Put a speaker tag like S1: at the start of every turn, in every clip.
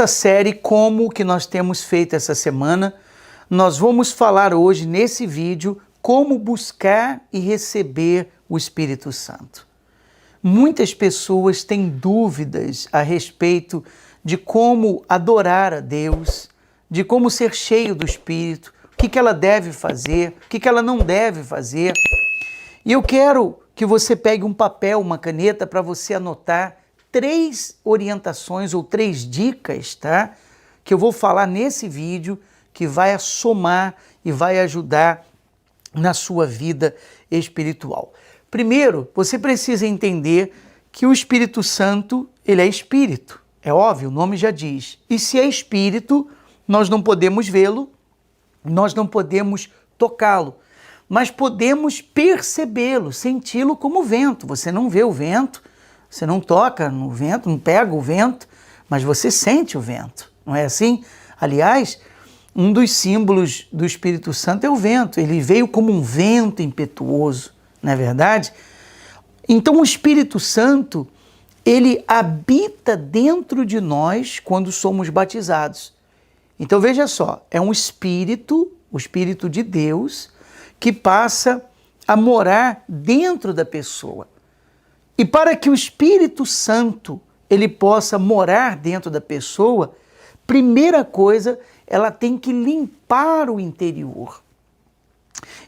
S1: Essa série, como que nós temos feito essa semana, nós vamos falar hoje nesse vídeo como buscar e receber o Espírito Santo. Muitas pessoas têm dúvidas a respeito de como adorar a Deus, de como ser cheio do Espírito, o que ela deve fazer, o que ela não deve fazer. E eu quero que você pegue um papel, uma caneta, para você anotar 3 orientações ou 3 dicas, tá? Que eu vou falar nesse vídeo, que vai somar e vai ajudar na sua vida espiritual. Primeiro, você precisa entender que o Espírito Santo, ele é Espírito. É óbvio, o nome já diz. E se é Espírito, nós não podemos vê-lo, nós não podemos tocá-lo, mas podemos percebê-lo, senti-lo como vento. Você não vê o vento, você não toca no vento, não pega o vento, mas você sente o vento, não é assim? Aliás, um dos símbolos do Espírito Santo é o vento. Ele veio como um vento impetuoso, não é verdade? Então o Espírito Santo, ele habita dentro de nós quando somos batizados. Então veja só, é um Espírito, o Espírito de Deus, que passa a morar dentro da pessoa. E para que o Espírito Santo ele possa morar dentro da pessoa, primeira coisa, ela tem que limpar o interior.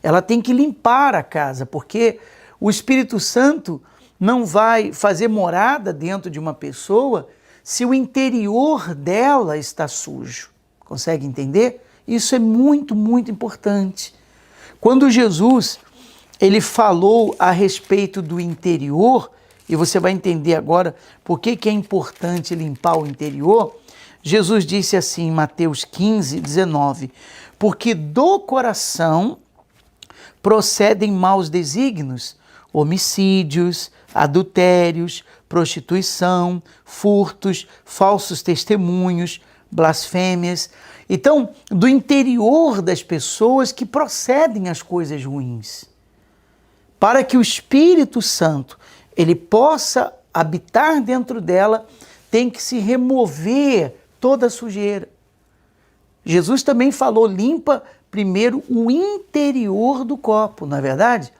S1: Ela tem que limpar a casa, porque o Espírito Santo não vai fazer morada dentro de uma pessoa se o interior dela está sujo. Consegue entender? Isso é muito, muito importante. Quando Jesus ele falou a respeito do interior, e você vai entender agora por que é importante limpar o interior, Jesus disse assim em Mateus 15, 19, porque do coração procedem maus desígnios, homicídios, adultérios, prostituição, furtos, falsos testemunhos, blasfêmias. Então, do interior das pessoas que procedem as coisas ruins. Para que o Espírito Santo ele possa habitar dentro dela, tem que se remover toda a sujeira. Jesus também falou, limpa primeiro o interior do copo, não é verdade?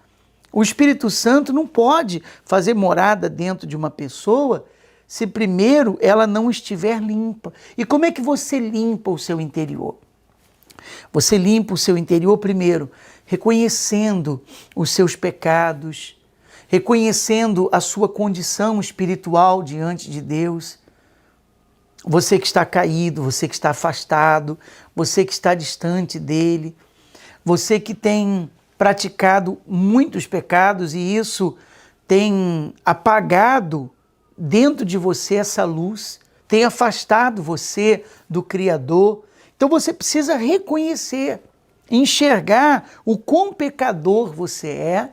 S1: O Espírito Santo não pode fazer morada dentro de uma pessoa se primeiro ela não estiver limpa. E como é que você limpa o seu interior? Você limpa o seu interior primeiro, reconhecendo os seus pecados, reconhecendo a sua condição espiritual diante de Deus. Você que está caído, você que está afastado, você que está distante dele, você que tem praticado muitos pecados e isso tem apagado dentro de você essa luz, tem afastado você do Criador. Então você precisa reconhecer, enxergar o quão pecador você é.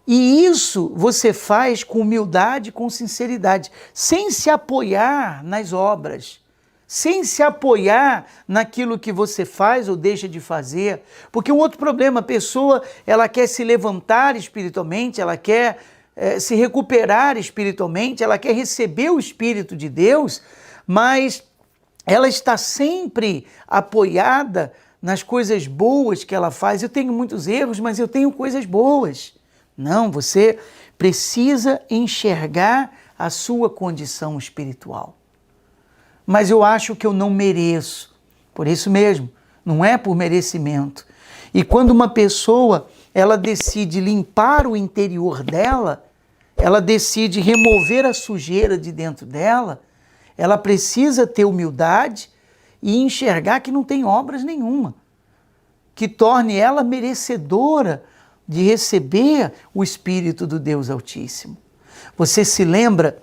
S1: E isso você faz com humildade, com sinceridade, sem se apoiar nas obras, sem se apoiar naquilo que você faz ou deixa de fazer. Porque um outro problema, a pessoa ela quer se levantar espiritualmente, ela quer se recuperar espiritualmente, ela quer receber o Espírito de Deus, mas ela está sempre apoiada nas coisas boas que ela faz. Eu tenho muitos erros, mas eu tenho coisas boas. Não, você precisa enxergar a sua condição espiritual. Mas eu acho que eu não mereço. Por isso mesmo, não é por merecimento. E quando uma pessoa, ela decide limpar o interior dela, ela decide remover a sujeira de dentro dela, ela precisa ter humildade e enxergar que não tem obras nenhuma, que torne ela merecedora de receber o Espírito do Deus Altíssimo. Você se lembra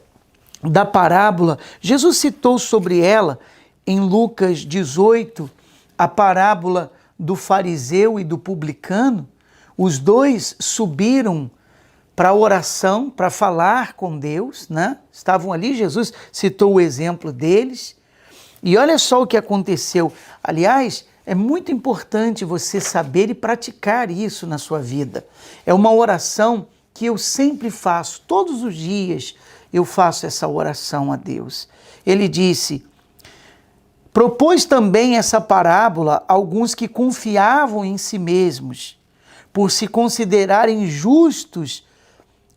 S1: da parábola? Jesus citou sobre ela em Lucas 18, a parábola do fariseu e do publicano. Os dois subiram para a oração, para falar com Deus, né? Estavam ali, Jesus citou o exemplo deles. E olha só o que aconteceu. Aliás, é muito importante você saber e praticar isso na sua vida. É uma oração que eu sempre faço, todos os dias eu faço essa oração a Deus. Ele disse, Propôs também essa parábola a alguns que confiavam em si mesmos, por se considerarem justos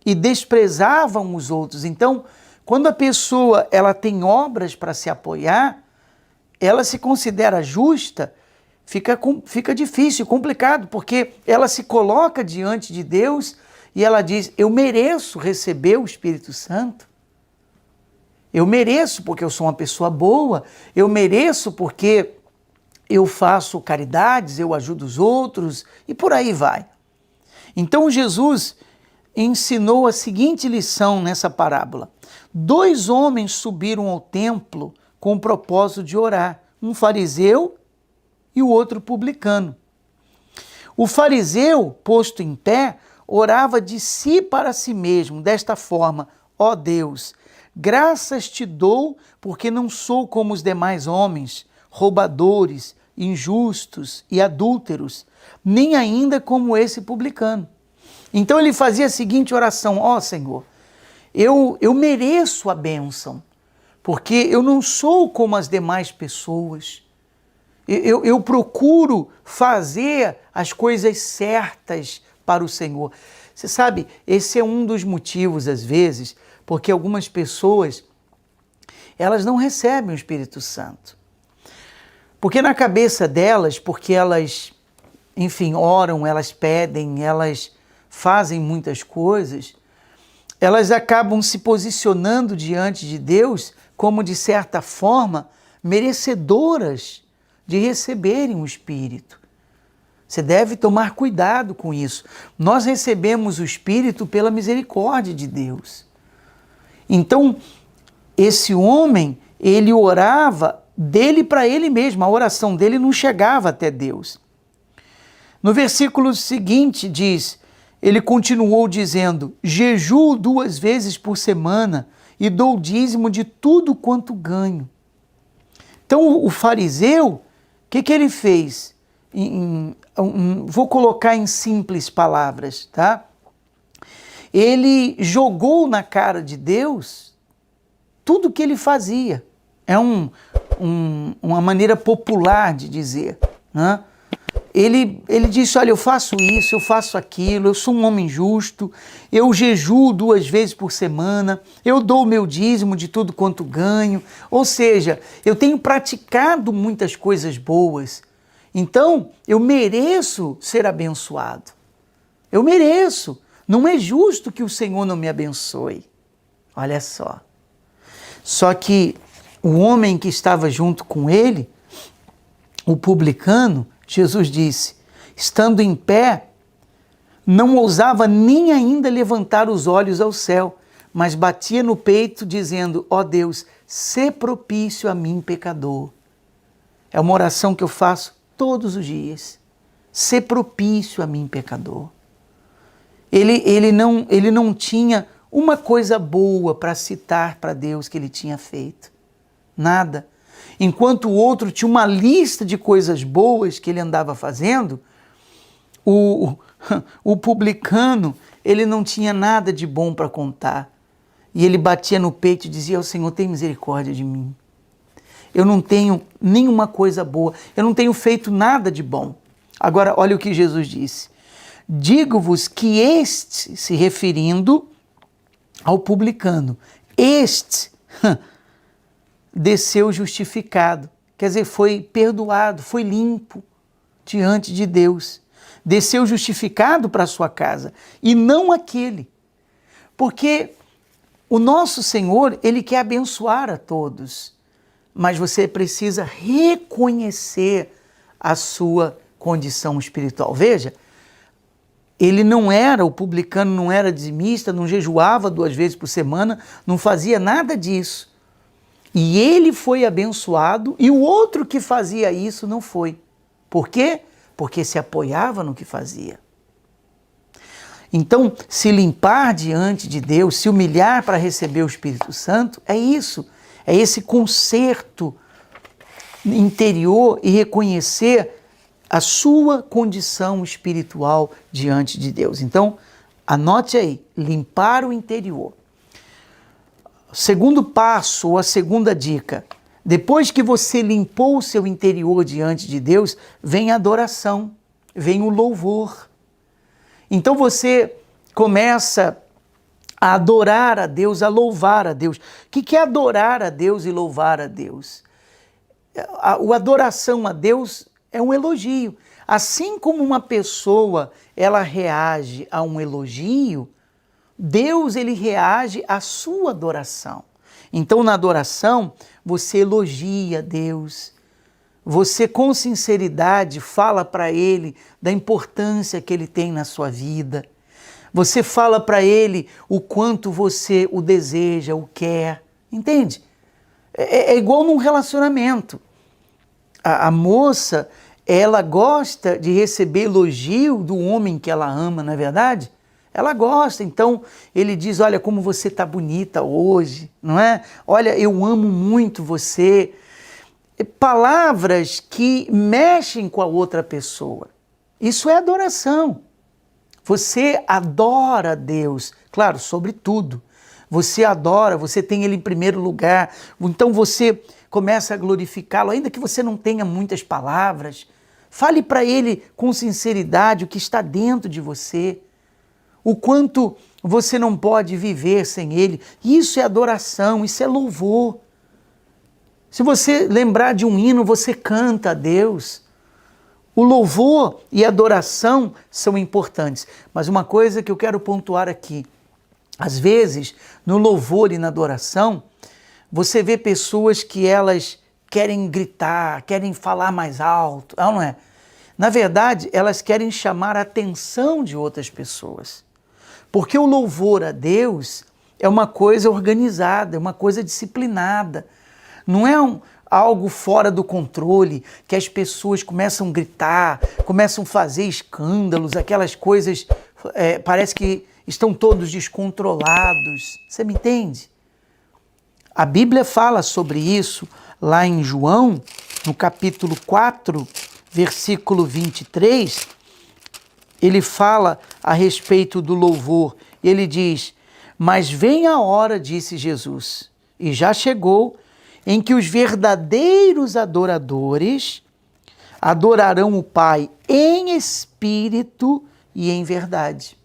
S1: e desprezavam os outros. Então, quando a pessoa ela tem obras para se apoiar, ela se considera justa, fica difícil, complicado, porque ela se coloca diante de Deus e ela diz: eu mereço receber o Espírito Santo. Eu mereço porque eu sou uma pessoa boa, eu mereço porque eu faço caridades, eu ajudo os outros e por aí vai. Então Jesus ensinou a seguinte lição nessa parábola. 2 homens subiram ao templo com o propósito de orar, um fariseu e o outro publicano. O fariseu, posto em pé, orava de si para si mesmo, desta forma: ó Deus, graças te dou porque não sou como os demais homens, roubadores, injustos e adúlteros, nem ainda como esse publicano. Então ele fazia a seguinte oração: ó Senhor, eu mereço a bênção, porque eu não sou como as demais pessoas. Eu procuro fazer as coisas certas para o Senhor. Você sabe, esse é um dos motivos, às vezes, porque algumas pessoas, elas não recebem o Espírito Santo. Porque na cabeça delas, porque elas, enfim, oram, elas pedem, elas fazem muitas coisas, elas acabam se posicionando diante de Deus como, de certa forma, merecedoras de receberem o Espírito. Você deve tomar cuidado com isso. Nós recebemos o Espírito pela misericórdia de Deus. Então, esse homem, ele orava dele para ele mesmo, a oração dele não chegava até Deus. No versículo seguinte diz, ele continuou dizendo: jejuo 2 vezes por semana e dou dízimo de tudo quanto ganho. Então, o fariseu, o que ele fez? Vou colocar em simples palavras, tá? Ele jogou na cara de Deus tudo o que ele fazia. É uma maneira popular de dizer, né? Ele disse: olha, eu faço isso, eu faço aquilo, eu sou um homem justo, eu jejuo 2 vezes por semana, eu dou o meu dízimo de tudo quanto ganho. Ou seja, eu tenho praticado muitas coisas boas, então eu mereço ser abençoado. Eu mereço. Não é justo que o Senhor não me abençoe. Olha só. Só que o homem que estava junto com ele, o publicano, Jesus disse, estando em pé, não ousava nem ainda levantar os olhos ao céu, mas batia no peito dizendo: ó Deus, sê propício a mim, pecador. É uma oração que eu faço todos os dias. Sê propício a mim, pecador. Ele não tinha uma coisa boa para citar para Deus que ele tinha feito. Nada. Enquanto o outro tinha uma lista de coisas boas que ele andava fazendo, o publicano, ele não tinha nada de bom para contar. E ele batia no peito e dizia: ó Senhor, tem misericórdia de mim. Eu não tenho nenhuma coisa boa, eu não tenho feito nada de bom. Agora, olha o que Jesus disse. Digo-vos que este, se referindo ao publicano, este desceu justificado, quer dizer, foi perdoado, foi limpo diante de Deus. Desceu justificado para a sua casa, e não aquele. Porque o nosso Senhor, Ele quer abençoar a todos, mas você precisa reconhecer a sua condição espiritual. Veja, o publicano não era dizimista, não jejuava 2 vezes por semana, não fazia nada disso. E ele foi abençoado e o outro que fazia isso não foi. Por quê? Porque se apoiava no que fazia. Então, se limpar diante de Deus, se humilhar para receber o Espírito Santo, é isso. É esse conserto interior e reconhecer a sua condição espiritual diante de Deus. Então, anote aí, limpar o interior. Segundo passo, ou a segunda dica, Depois que você limpou o seu interior diante de Deus, vem a adoração, vem o louvor. Então você começa a adorar a Deus, a louvar a Deus. O que é adorar a Deus e louvar a Deus? A adoração a Deus é um elogio. Assim como uma pessoa ela reage a um elogio, Deus ele reage à sua adoração. Então na adoração você elogia Deus, você com sinceridade fala para Ele da importância que Ele tem na sua vida, você fala para Ele o quanto você o deseja, o quer, entende? É igual num relacionamento. A moça, ela gosta de receber elogio do homem que ela ama, não é verdade? Ela gosta, então ele diz, olha como você está bonita hoje, não é? Olha, eu amo muito você. Palavras que mexem com a outra pessoa. Isso é adoração. Você adora a Deus, claro, sobre tudo. Você adora, você tem Ele em primeiro lugar, então você começa a glorificá-lo, ainda que você não tenha muitas palavras. Fale para Ele com sinceridade o que está dentro de você. O quanto você não pode viver sem Ele. Isso é adoração, isso é louvor. Se você lembrar de um hino, você canta a Deus. O louvor e a adoração são importantes. Mas uma coisa que eu quero pontuar aqui. Às vezes, no louvor e na adoração, você vê pessoas que elas querem gritar, querem falar mais alto, não é? Na verdade, elas querem chamar a atenção de outras pessoas. Porque o louvor a Deus é uma coisa organizada, é uma coisa disciplinada. Não é algo fora do controle, que as pessoas começam a gritar, começam a fazer escândalos, aquelas coisas, parece que estão todos descontrolados. Você me entende? A Bíblia fala sobre isso lá em João, no capítulo 4, versículo 23, ele fala a respeito do louvor. Ele diz, mas vem a hora, disse Jesus, e já chegou, em que os verdadeiros adoradores adorarão o Pai em espírito e em verdade.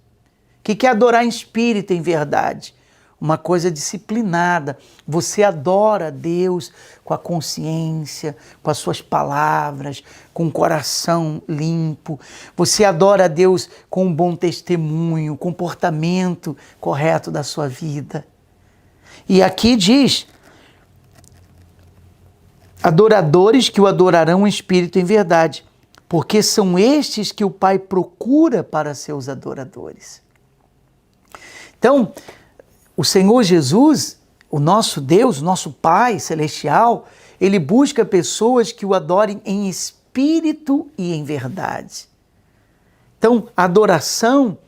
S1: O que é adorar em espírito e em verdade? Uma coisa disciplinada. Você adora a Deus com a consciência, com as suas palavras, com o coração limpo. Você adora a Deus com um bom testemunho, comportamento correto da sua vida. E aqui diz, adoradores que o adorarão em espírito e em verdade, porque são estes que o Pai procura para seus adoradores. Então, o Senhor Jesus, o nosso Deus, o nosso Pai celestial, Ele busca pessoas que o adorem em espírito e em verdade. Então, a adoração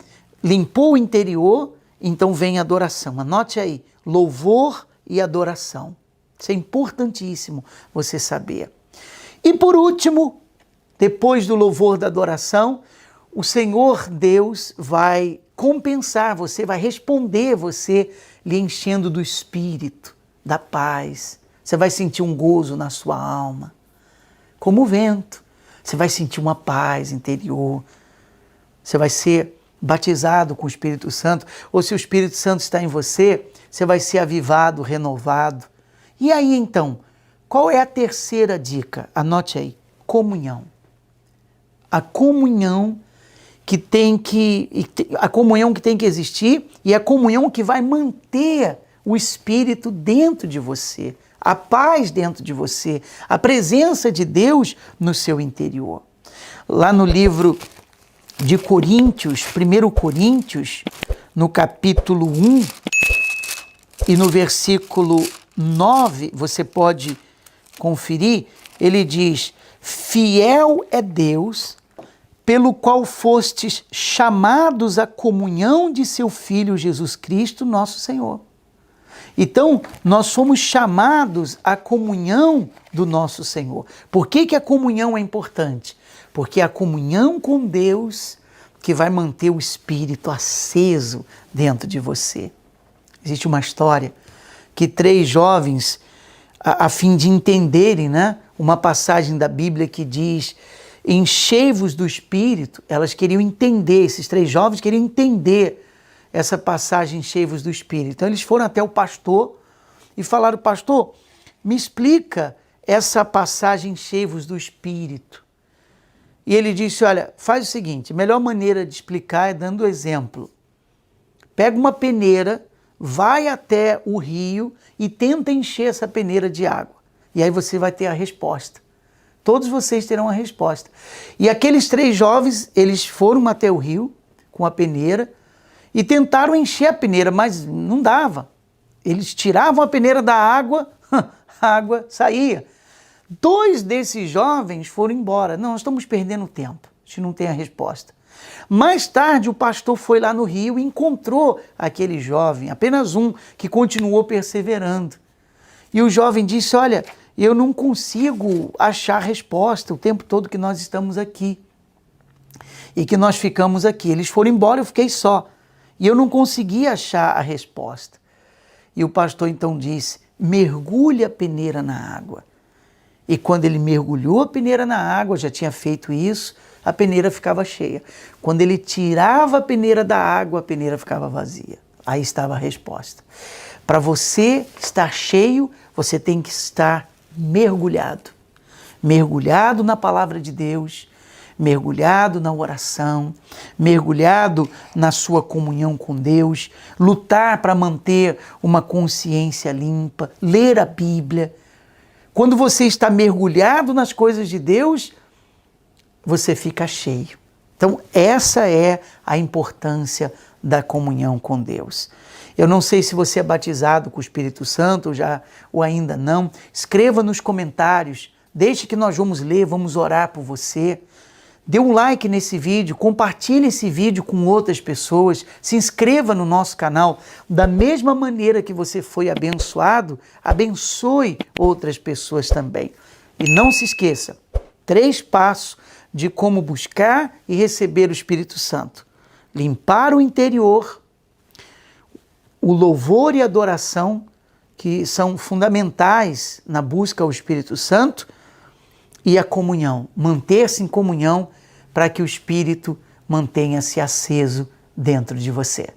S1: limpou o interior, então vem a adoração. Anote aí, louvor e adoração. Isso é importantíssimo você saber. E por último, depois do louvor da adoração, o Senhor Deus vai compensar você, vai responder você, lhe enchendo do Espírito, da paz. Você vai sentir um gozo na sua alma, como o vento. Você vai sentir uma paz interior. Você vai ser batizado com o Espírito Santo, ou se o Espírito Santo está em você, você vai ser avivado, renovado. E aí então, qual é a terceira dica? Anote aí, comunhão. A comunhão que tem que existir e a comunhão que vai manter o Espírito dentro de você, a paz dentro de você, a presença de Deus no seu interior. Lá no livro de Coríntios, 1 Coríntios, no capítulo 1 e no versículo 9, você pode conferir, ele diz, fiel é Deus, pelo qual fostes chamados à comunhão de seu Filho Jesus Cristo, nosso Senhor. Então, nós somos chamados à comunhão do nosso Senhor. Por que a comunhão é importante? Porque é a comunhão com Deus que vai manter o Espírito aceso dentro de você. Existe uma história que 3 jovens a fim de entenderem, né, uma passagem da Bíblia que diz: enchei-vos do Espírito. Elas queriam entender, esses 3 jovens queriam entender essa passagem, enchei-vos do Espírito. Então eles foram até o pastor e falaram: pastor, me explica essa passagem, enchei-vos do Espírito. E ele disse: olha, faz o seguinte, a melhor maneira de explicar é dando exemplo. Pega uma peneira, vai até o rio e tenta encher essa peneira de água. E aí você vai ter a resposta. Todos vocês terão a resposta. E aqueles 3 jovens, eles foram até o rio com a peneira e tentaram encher a peneira, mas não dava. Eles tiravam a peneira da água, a água saía. 2 desses jovens foram embora. Não, nós estamos perdendo tempo, a gente não tem a resposta. Mais tarde, o pastor foi lá no rio e encontrou aquele jovem, apenas um, que continuou perseverando. E o jovem disse: olha, eu não consigo achar a resposta o tempo todo que nós estamos aqui. E que nós ficamos aqui. Eles foram embora, eu fiquei só. E eu não consegui achar a resposta. E o pastor então disse: mergulhe a peneira na água. E quando ele mergulhou a peneira na água, já tinha feito isso, a peneira ficava cheia. Quando ele tirava a peneira da água, a peneira ficava vazia. Aí estava a resposta. Para você estar cheio, você tem que estar mergulhado. Mergulhado na palavra de Deus, mergulhado na oração, mergulhado na sua comunhão com Deus, lutar para manter uma consciência limpa, ler a Bíblia. Quando você está mergulhado nas coisas de Deus, você fica cheio. Então, essa é a importância da comunhão com Deus. Eu não sei se você é batizado com o Espírito Santo ou ainda não. Escreva nos comentários, deixe que nós vamos ler, vamos orar por você. Dê um like nesse vídeo, compartilhe esse vídeo com outras pessoas, se inscreva no nosso canal. Da mesma maneira que você foi abençoado, abençoe outras pessoas também. E não se esqueça, 3 passos de como buscar e receber o Espírito Santo. Limpar o interior, o louvor e a adoração, que são fundamentais na busca ao Espírito Santo, e a comunhão, manter-se em comunhão para que o Espírito mantenha-se aceso dentro de você.